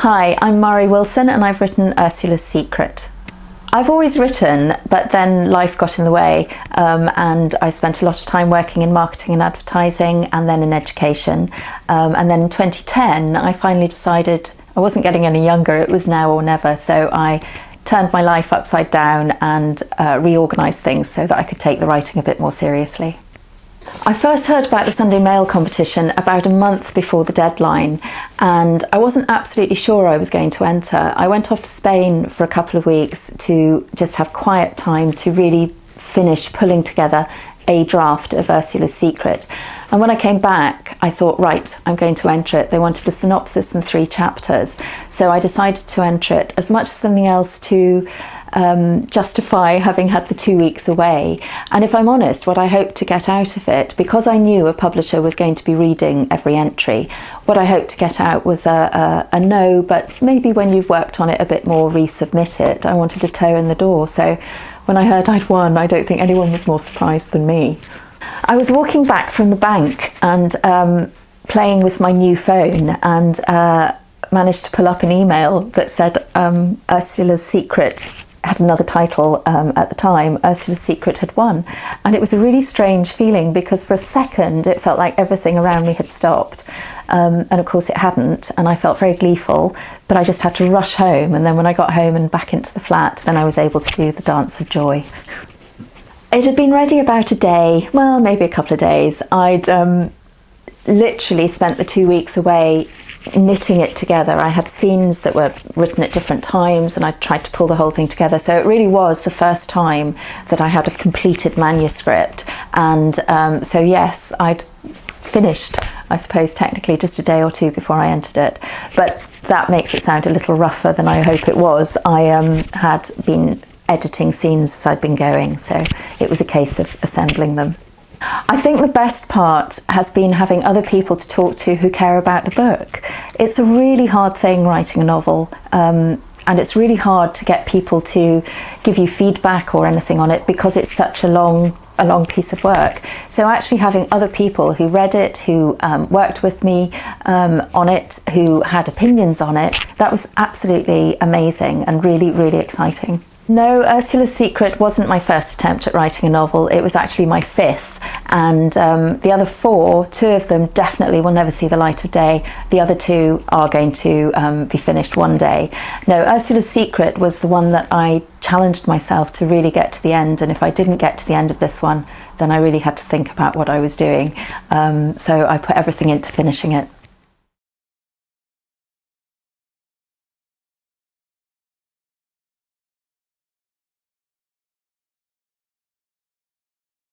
Hi, I'm Mairi Wilson and I've written Ursula's Secret. I've always written, but then life got in the way and I spent a lot of time working in marketing and advertising and then in education. And then in 2010 I finally decided I wasn't getting any younger, it was now or never, so I turned my life upside down and reorganised things so that I could take the writing a bit more seriously. I first heard about the Sunday Mail competition about a month before the deadline and I wasn't absolutely sure I was going to enter. I went off to Spain for a couple of weeks to just have quiet time to really finish pulling together a draft of Ursula's Secret. And when I came back, I thought, right, I'm going to enter it. They wanted a synopsis and 3 chapters. So I decided to enter it, as much as something else to justify having had the 2 weeks away. And if I'm honest, what I hoped to get out of it, because I knew a publisher was going to be reading every entry, what I hoped to get out was a no, but maybe when you've worked on it a bit more, resubmit it. I wanted a toe in the door. So when I heard I'd won, I don't think anyone was more surprised than me. I was walking back from the bank and playing with my new phone and managed to pull up an email that said Ursula's Secret had another title at the time. Ursula's Secret had won, and it was a really strange feeling because for a second it felt like everything around me had stopped, and of course it hadn't, and I felt very gleeful, but I just had to rush home, and then when I got home and back into the flat, then I was able to do the dance of joy. It had been ready about a day, well, maybe a couple of days. I'd literally spent the 2 weeks away knitting it together. I had scenes that were written at different times and I tried to pull the whole thing together. So it really was the first time that I had a completed manuscript. And so yes, I'd finished, I suppose, technically just a day or two before I entered it. But that makes it sound a little rougher than I hope it was. I had been editing scenes as I'd been going, so it was a case of assembling them. I think the best part has been having other people to talk to who care about the book. It's a really hard thing writing a novel, and it's really hard to get people to give you feedback or anything on it because it's such a long piece of work. So actually having other people who read it, who worked with me on it, who had opinions on it, that was absolutely amazing and really, really exciting. No, Ursula's Secret wasn't my first attempt at writing a novel. It was actually my 5th, and the other 4, 2 of them definitely will never see the light of day. The other 2 are going to be finished one day. No, Ursula's Secret was the one that I challenged myself to really get to the end, and if I didn't get to the end of this one, then I really had to think about what I was doing. So I put everything into finishing it.